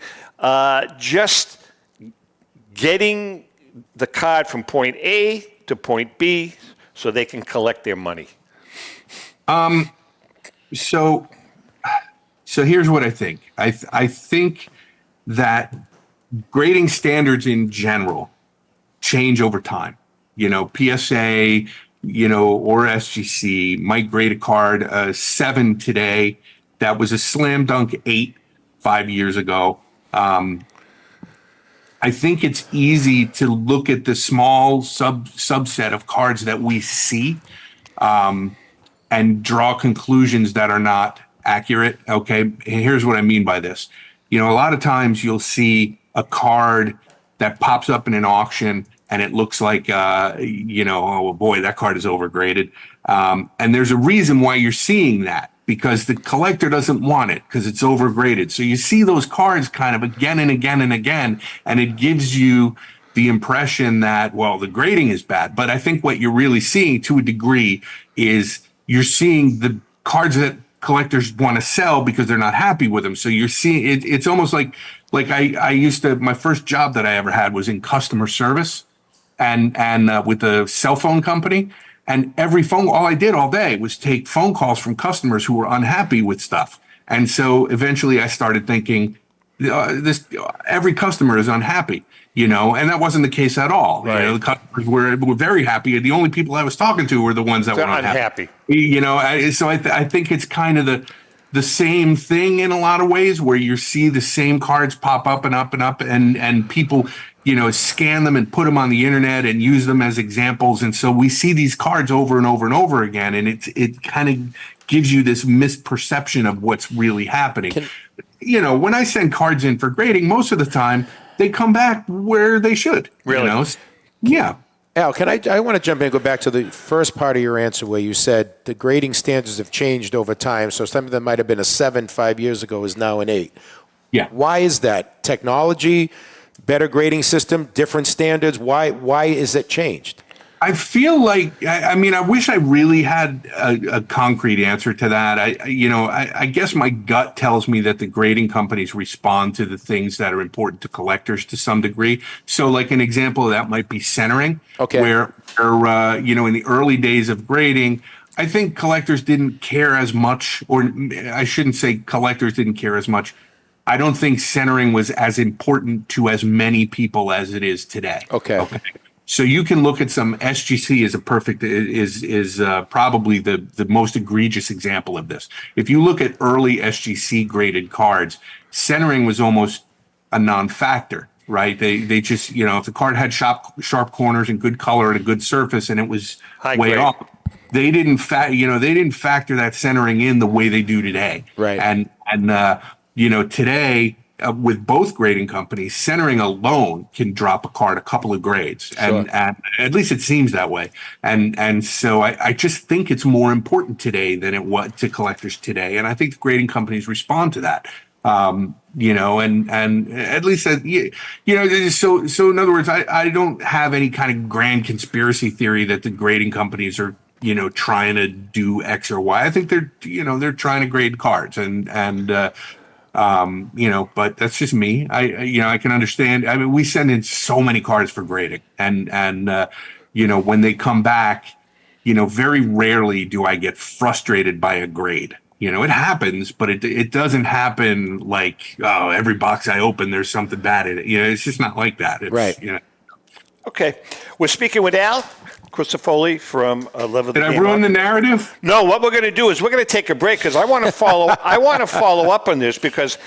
just getting the card from point A to point B, so they can collect their money? So here's what I think. I think that grading standards in general change over time. PSA, or SGC might grade a card a 7 today. That was a slam dunk 8 5 years ago. I think it's easy to look at the small subset of cards that we see and draw conclusions that are not accurate. Okay, here's what I mean by this. A lot of times you'll see a card that pops up in an auction and it looks like, oh boy, that card is overgraded. And there's a reason why you're seeing that, because the collector doesn't want it because it's overgraded. So you see those cards kind of again and again and again, and it gives you the impression that, well, the grading is bad. But I think what you're really seeing to a degree is you're seeing the cards that collectors want to sell because they're not happy with them. So you're seeing it. It's almost like I used to, my first job that I ever had was in customer service and with a cell phone company. And all I did all day was take phone calls from customers who were unhappy with stuff. And so eventually I started thinking, every customer is unhappy, and that wasn't the case at all. Right. The customers were very happy. The only people I was talking to were the ones that were unhappy. So I think it's kind of the same thing in a lot of ways, where you see the same cards pop up and up and up, and people, scan them and put them on the internet and use them as examples. And so we see these cards over and over and over again, and it kind of gives you this misperception of what's really happening. When I send cards in for grading, most of the time they come back where they should. Really? Yeah. Al, I want to jump in and go back to the first part of your answer where you said the grading standards have changed over time. So something that might have been a 7 5 years ago is now an 8. Yeah. Why is that? Technology, better grading system, different standards? Why is it changed? I feel like, I wish I really had a concrete answer to that. I guess my gut tells me that the grading companies respond to the things that are important to collectors to some degree. So like an example of that might be centering, where in the early days of grading, I think collectors didn't care as much, or I shouldn't say collectors didn't care as much. I don't think centering was as important to as many people as it is today. Okay. So you can look at some SGC is probably the most egregious example of this. If you look at early SGC graded cards, centering was almost a non-factor, right? They just, if the card had sharp corners and good color and a good surface and it was way off, they didn't factor that centering in the way they do today. Right. And today, with both grading companies, centering alone can drop a card a couple of grades, and at least it seems that way. And so I just think it's more important today than it was to collectors today, and I think the grading companies respond to that. And at least so in other words, I don't have any kind of grand conspiracy theory that the grading companies are trying to do X or Y. I think they're trying to grade cards but that's just me. I can understand. I mean, we send in so many cards for grading, and when they come back, very rarely do I get frustrated by a grade. It happens, but it doesn't happen like, oh, every box I open, there's something bad in it. It's just not like that. Right. Okay. We're speaking with Al Crisafulli from Level the Game. Did I ruin the narrative? No, what we're going to do is we're going to take a break because I want to follow up on this because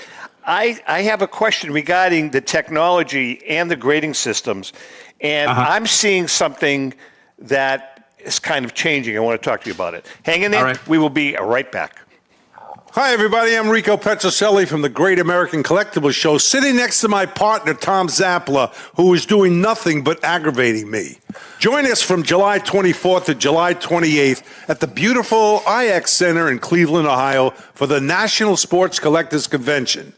I have a question regarding the technology and the grading systems, and I'm seeing something that is kind of changing. I want to talk to you about it. Hang in there. Right. We will be right back. Hi, everybody. I'm Rico Petrocelli from the Great American Collectibles Show, sitting next to my partner, Tom Zappala, who is doing nothing but aggravating me. Join us from July 24th to July 28th at the beautiful IX Center in Cleveland, Ohio, for the National Sports Collectors Convention.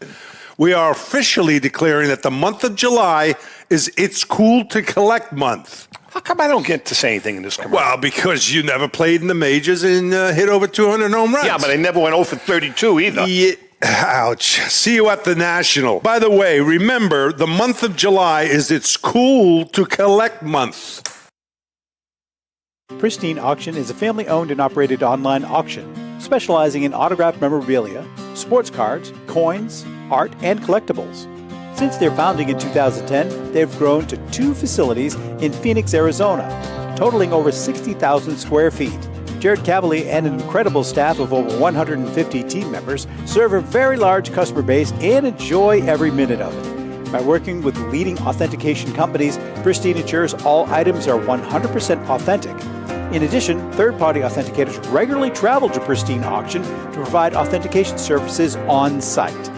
We are officially declaring that the month of July is It's Cool to Collect month. How come I don't get to say anything in this commercial? Well, because you never played in the majors and hit over 200 home runs. Yeah, but I never went 0 for 32 either. Yeah. Ouch. See you at the National. By the way, remember, the month of July is It's Cool to Collect month. Pristine Auction is a family-owned and operated online auction specializing in autographed memorabilia, sports cards, coins, art, and collectibles. Since their founding in 2010, they've grown to 2 facilities in Phoenix, Arizona, totaling over 60,000 square feet. Jared Cavalier and an incredible staff of over 150 team members serve a very large customer base and enjoy every minute of it. By working with leading authentication companies, Pristine ensures all items are 100% authentic. In addition, third-party authenticators regularly travel to Pristine Auction to provide authentication services on site.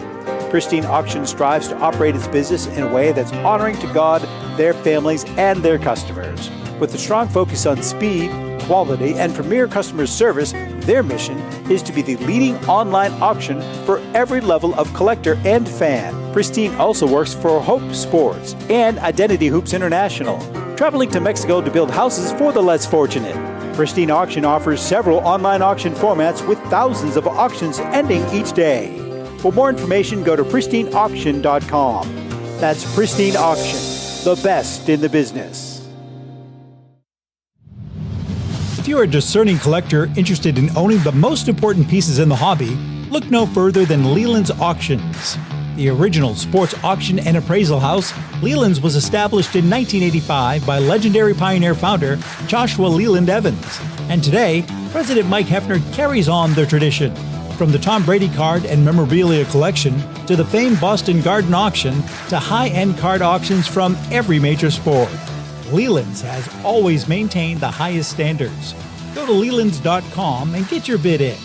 Pristine Auction strives to operate its business in a way that's honoring to God, their families, and their customers. With a strong focus on speed, quality, and premier customer service, their mission is to be the leading online auction for every level of collector and fan. Pristine also works for Hope Sports and Identity Hoops International, traveling to Mexico to build houses for the less fortunate. Pristine Auction offers several online auction formats with thousands of auctions ending each day. For more information, go to pristineauction.com. That's Pristine Auction, the best in the business. If you're a discerning collector interested in owning the most important pieces in the hobby, look no further than Leland's Auctions. The original sports auction and appraisal house, Leland's was established in 1985 by legendary Pioneer founder Joshua Leland Evans. And today, President Mike Hefner carries on their tradition. From the Tom Brady card and memorabilia collection to the famed Boston Garden auction to high-end card auctions from every major sport, Leland's has always maintained the highest standards. Go to Lelands.com and get your bid in.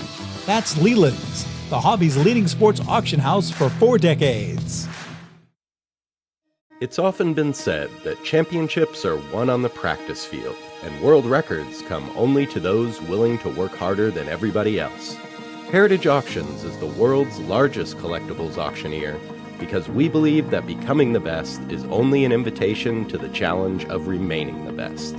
That's Leland's, the hobby's leading sports auction house for 4 decades. It's often been said that championships are won on the practice field, and world records come only to those willing to work harder than everybody else. Heritage Auctions is the world's largest collectibles auctioneer because we believe that becoming the best is only an invitation to the challenge of remaining the best.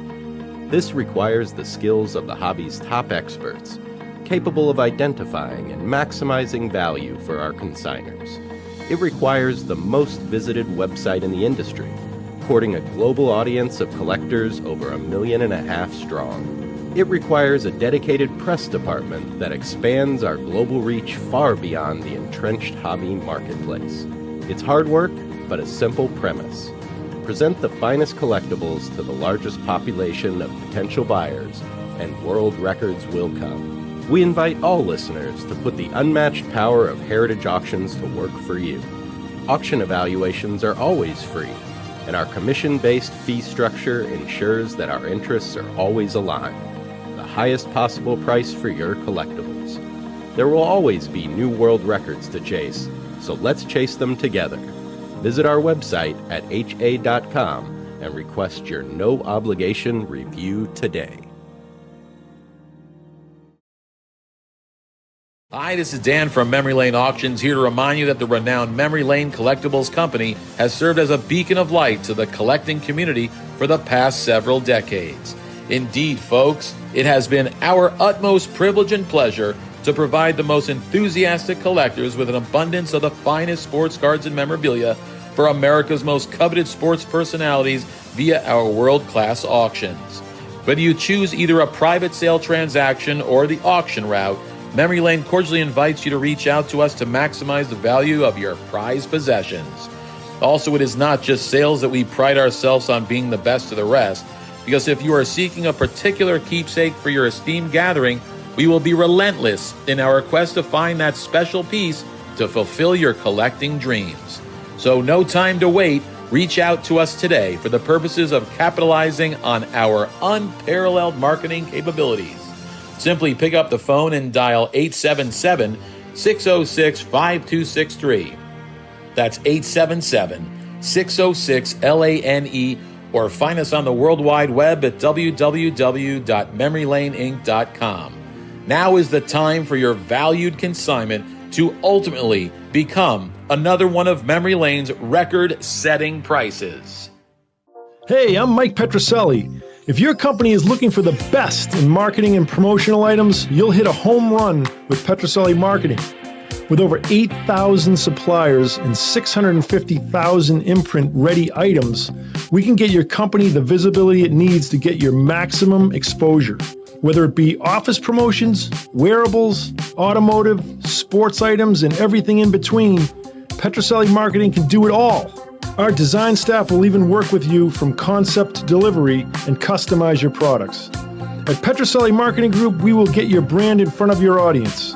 This requires the skills of the hobby's top experts, capable of identifying and maximizing value for our consigners. It requires the most visited website in the industry, courting a global audience of collectors over 1.5 million strong. It requires a dedicated press department that expands our global reach far beyond the entrenched hobby marketplace. It's hard work, but a simple premise. Present the finest collectibles to the largest population of potential buyers, and world records will come. We invite all listeners to put the unmatched power of Heritage Auctions to work for you. Auction evaluations are always free, and our commission-based fee structure ensures that our interests are always aligned. The highest possible price for your collectibles. There will always be new world records to chase, so let's chase them together. Visit our website at ha.com and request your no-obligation review today. Hi, this is Dan from Memory Lane Auctions, here to remind you that the renowned Memory Lane Collectibles Company has served as a beacon of light to the collecting community for the past several decades. Indeed, folks, it has been our utmost privilege and pleasure to provide the most enthusiastic collectors with an abundance of the finest sports cards and memorabilia for America's most coveted sports personalities via our world-class auctions. Whether you choose either a private sale transaction or the auction route, Memory Lane cordially invites you to reach out to us to maximize the value of your prized possessions. Also, it is not just sales that we pride ourselves on being the best of the rest, because if you are seeking a particular keepsake for your esteemed gathering, we will be relentless in our quest to find that special piece to fulfill your collecting dreams. So no time to wait. Reach out to us today for the purposes of capitalizing on our unparalleled marketing capabilities. Simply pick up the phone and dial 877-606-5263. That's 877-606-LANE, or find us on the World Wide Web at www.memorylaneinc.com. Now is the time for your valued consignment to ultimately become another one of Memory Lane's record-setting prices. Hey, I'm Mike Petroselli. If your company is looking for the best in marketing and promotional items, you'll hit a home run with Petroselli Marketing. With over 8,000 suppliers and 650,000 imprint-ready items, we can get your company the visibility it needs to get your maximum exposure. Whether it be office promotions, wearables, automotive, sports items, and everything in between, Petroselli Marketing can do it all. Our design staff will even work with you from concept to delivery and customize your products. At Petroselli Marketing Group, we will get your brand in front of your audience.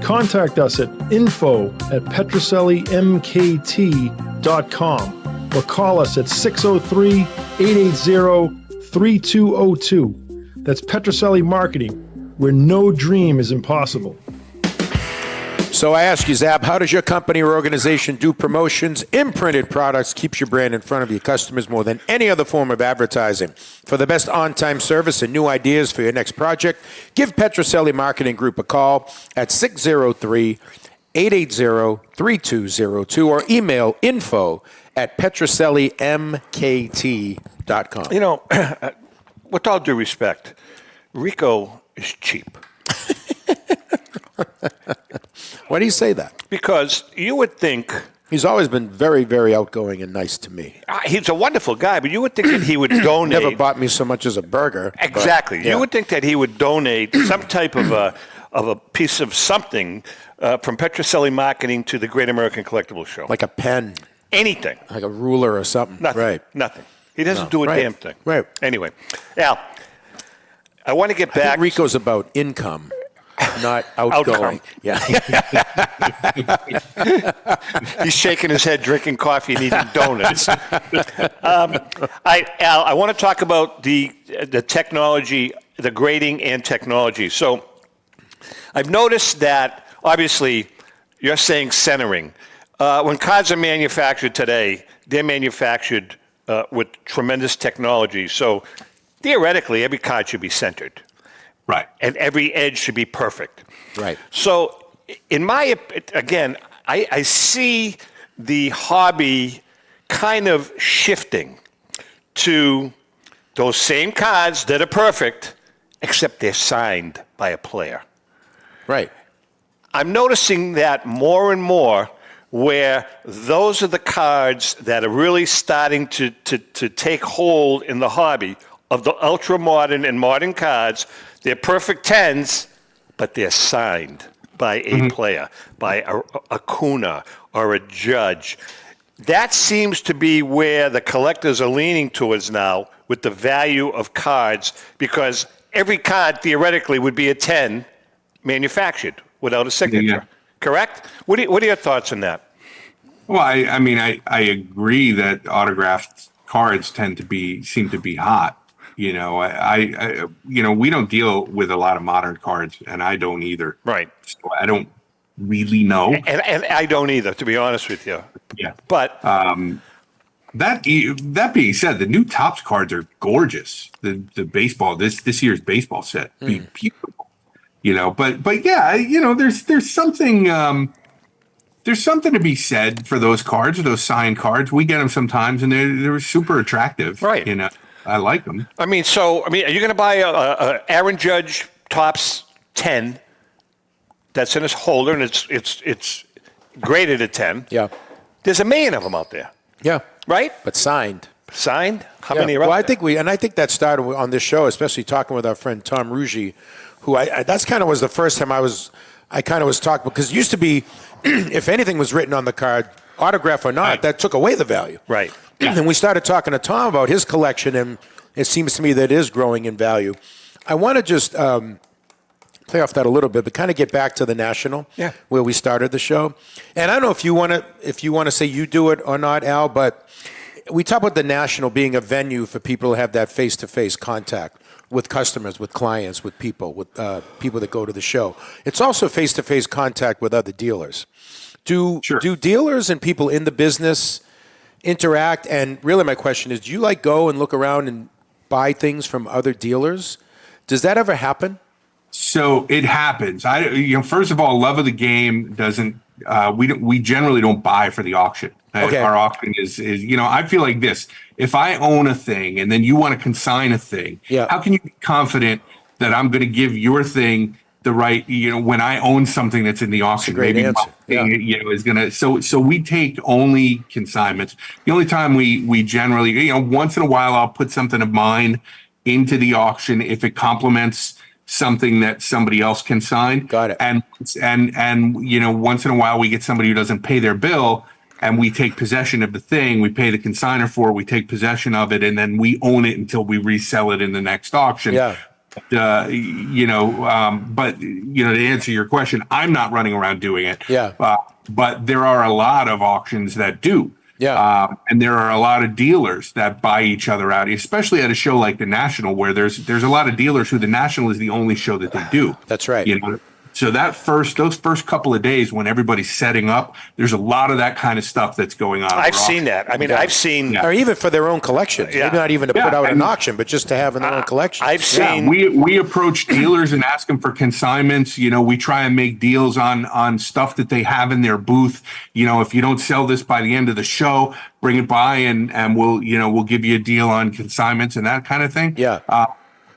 Contact us at info@petrosellimkt.com or call us at 603-880-3202. That's Petroselli Marketing, where no dream is impossible. So I ask you, Zab, how does your company or organization do promotions? Imprinted products keeps your brand in front of your customers more than any other form of advertising. For the best on-time service and new ideas for your next project, give Petroselli Marketing Group a call at 603-880-3202 or email info@petrosellimkt.com. You know, with all due respect, Rico is cheap. Why do you say that? Because you would think... He's always been very, very outgoing and nice to me. He's a wonderful guy, but you would think that he would donate... Never bought me so much as a burger. Exactly. But, yeah. You would think that he would donate some type of a piece of something from Petroselli Marketing to the Great American Collectibles Show? Like a pen. Anything. Like a ruler or something. Nothing. Right. Nothing. He doesn't do a Right. damn thing. Right. Anyway, Al, I want to get I back. think Rico's about income, not outgoing. Outcome. Yeah. He's shaking his head, drinking coffee, and eating donuts. Al, I want to talk about the technology, the grading and technology. So I've noticed that, obviously, you're saying centering. When cards are manufactured today, they're manufactured with tremendous technology. So theoretically, every card should be centered. Right. And every edge should be perfect. Right. So I see the hobby kind of shifting to those same cards that are perfect, except they're signed by a player. Right. I'm noticing that more and more, where those are the cards that are really starting to take hold in the hobby of the ultra modern and modern cards. They're perfect 10s, but they're signed by a player, by a Kuna or a judge. That seems to be where the collectors are leaning towards now with the value of cards, because every card theoretically would be a 10 manufactured without a signature. Yeah. Correct? What are your thoughts on that? Well, I agree that autographed cards seem to be hot. You know, we don't deal with a lot of modern cards, and I don't either. Right. So I don't really know. And I don't either, to be honest with you. Yeah. But that being said, the new Topps cards are gorgeous. The baseball this year's baseball set, beautiful. You know, but yeah, there's something. There's something to be said for those cards, those signed cards. We get them sometimes, and they're super attractive. Right. You know, I like them. are you going to buy a Aaron Judge Topps 10 that's in his holder, and it's graded at 10? Yeah. There's a million of them out there. Yeah. Right? But signed. Signed? How Yeah. many are Well, out I think I think that started on this show, especially talking with our friend Tom Ruggie, who that's kind of was the first time I kind of was talking, because it used to be, if anything was written on the card, autograph or not, that took away the value. Right. And we started talking to Tom about his collection, and it seems to me that it is growing in value. I want to just play off that a little bit, but kind of get back to the National, where we started the show. And I don't know if you want to say you do it or not, Al, but we talk about the National being a venue for people to have that face-to-face contact with customers, with clients, with people that go to the show. It's also face-to-face contact with other dealers. Do dealers and people in the business interact? And really my question is, do you go and look around and buy things from other dealers? Does that ever happen? So it happens. First of all, Love of the Game doesn't. We generally don't buy for the auction. Okay. Our auction is I feel like this. If I own a thing and then you want to consign a thing, how can you be confident that I'm going to give your thing the right? When I own something that's in the auction, That's a great answer. Is going to. So we take only consignments. The only time we generally, once in a while, I'll put something of mine into the auction if it complements something that somebody else can sign. Got it. And once in a while we get somebody who doesn't pay their bill, and we take possession of the thing. We pay the consignor for it. We take possession of it, and then we own it until we resell it in the next auction. Yeah. But to answer your question, I'm not running around doing it. Yeah. But there are a lot of auctions that do. Yeah. And there are a lot of dealers that buy each other out, especially at a show like the National, where there's a lot of dealers who the National is the only show that they do. That's right. So those first couple of days when everybody's setting up, there's a lot of that kind of stuff that's going on. I've seen that. I've seen, or even for their own collections. Maybe not even to put out an auction, but just to have in their own collection. I've seen. We approach dealers and ask them for consignments. We try and make deals on stuff that they have in their booth. If you don't sell this by the end of the show, bring it by and we'll give you a deal on consignments and that kind of thing. Yeah.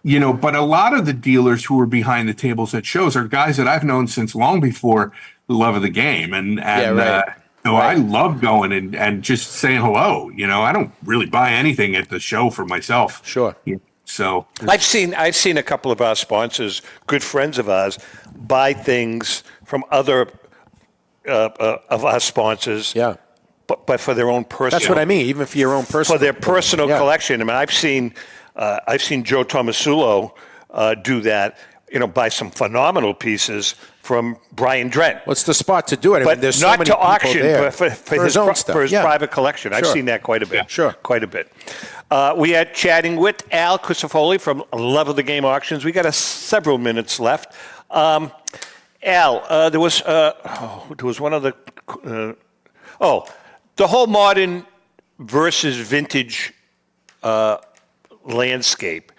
But a lot of the dealers who are behind the tables at shows are guys that I've known since long before the Love of the Game. I love going and just saying hello. I don't really buy anything at the show for myself. Sure. So I've seen a couple of our sponsors, good friends of ours, buy things from other of our sponsors. Yeah. But for their own personal. That's what I mean. Even for your own personal. For their personal collection. I mean, I've seen Joe Tomasulo do that. Buy some phenomenal pieces from Brian Drent. What's the spot to do it? But there's not so many to auction, there. but for his own stuff. For his private collection. Sure. I've seen that quite a bit. Sure. Quite a bit. We are chatting with Al Crisafulli from Love of the Game Auctions. We got several minutes left. Al, there was one of the the whole modern versus vintage landscape.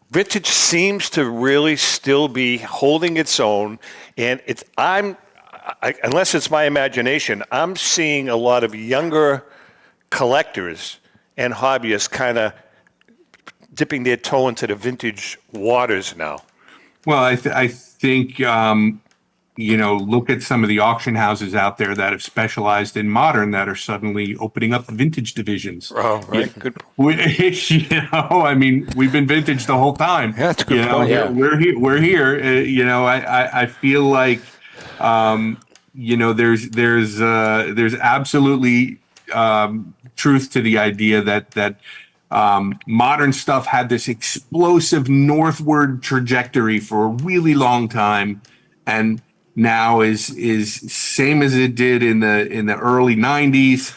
Vintage seems to really still be holding its own, and unless it's my imagination, I'm seeing a lot of younger collectors and hobbyists kind of dipping their toe into the vintage waters now. Well, I think look at some of the auction houses out there that have specialized in modern that are suddenly opening up vintage divisions. Oh, right. Good. I mean, we've been vintage the whole time. Yeah, that's a good point. Yeah. We're here. I feel like, there's absolutely truth to the idea that modern stuff had this explosive northward trajectory for a really long time, and now is same as it did in the early 90s,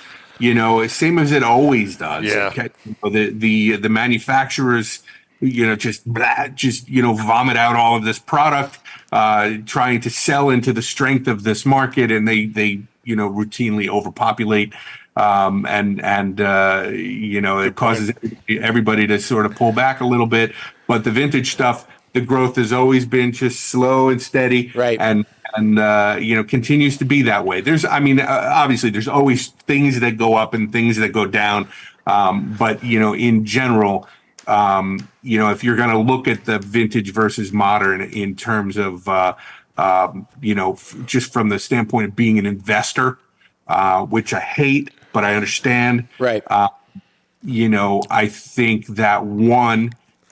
same as it always does. Yeah. Okay? The manufacturers, just vomit out all of this product, trying to sell into the strength of this market, and they routinely overpopulate. It causes everybody to sort of pull back a little bit. But the vintage stuff, the growth has always been just slow and steady, right? And continues to be that way. Obviously, there's always things that go up and things that go down. But in general, if you're going to look at the vintage versus modern in terms of, just from the standpoint of being an investor, which I hate, but I understand. Right. I think that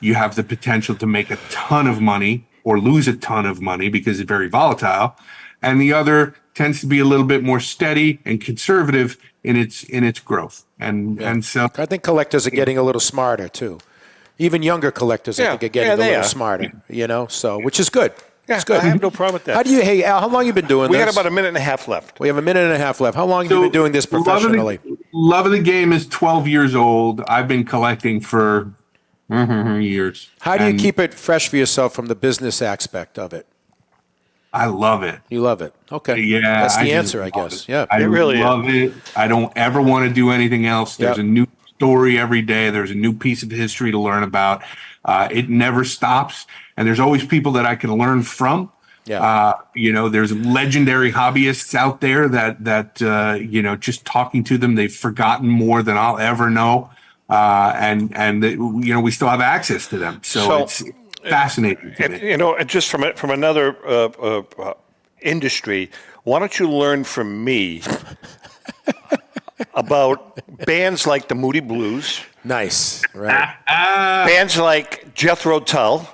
you have the potential to make a ton of money or lose a ton of money because it's very volatile, and the other tends to be a little bit more steady and conservative in its growth. And so I think collectors are getting a little smarter too. Even younger collectors, I think, are getting a little smarter. Which is good. Yeah, it's good. I have no problem with that. Hey, Al, how long have you been doing this? We got about a minute and a half left. We have a minute and a half left. How long have you been doing this professionally? Love of the Game is 12 years old. I've been collecting for years. How do you keep it fresh for yourself from the business aspect of it? I love it. You love it. Okay. Yeah. That's the answer, I guess. Yeah. I really love it. I don't ever want to do anything else. There's a new story every day. There's a new piece of history to learn about. It never stops. And there's always people that I can learn from. Yeah. There's legendary hobbyists out there that just talking to them, they've forgotten more than I'll ever know. We still have access to them. So it's fascinating to me. And just from another industry, why don't you learn from me about bands like the Moody Blues? Nice, right? Bands like Jethro Tull.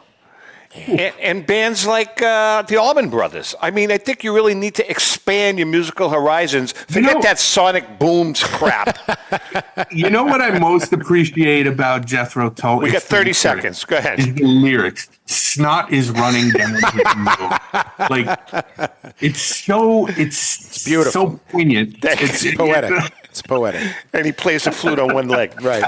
And bands like the Allman Brothers. I mean, I think you really need to expand your musical horizons. Forget that sonic booms crap. You know what I most appreciate about Jethro Tull? We got 30 seconds. Go ahead. Is the lyrics. Snot is running down his nose. Like, it's beautiful. So poignant. It's poetic. It's poetic. And he plays the flute on one leg. Right.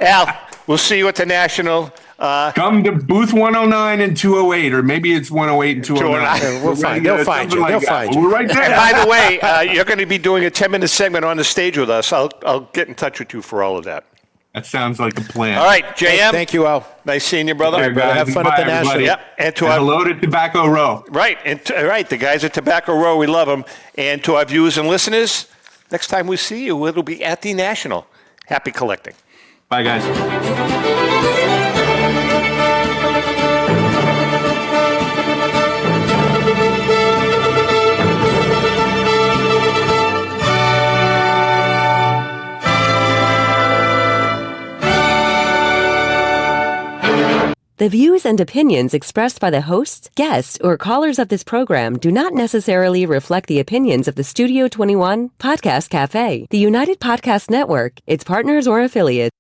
Al, we'll see you at the National. Come to booth 109 and 208, or maybe it's 108 and 209. We'll find. They'll find you. They'll find you. We're right there. And by the way, you're going to be doing a 10-minute segment on the stage with us. I'll get in touch with you for all of that. That sounds like a plan. All right, JM. Thank you, Al. Nice seeing you, brother. All right, brother. Have fun at the National. Yep. And hello to Tobacco Row. Right. The guys at Tobacco Row, we love them. And to our viewers and listeners, next time we see you, it'll be at the National. Happy collecting. Bye, guys. The views and opinions expressed by the hosts, guests, or callers of this program do not necessarily reflect the opinions of the Studio 21 Podcast Cafe, the United Podcast Network, its partners, or affiliates.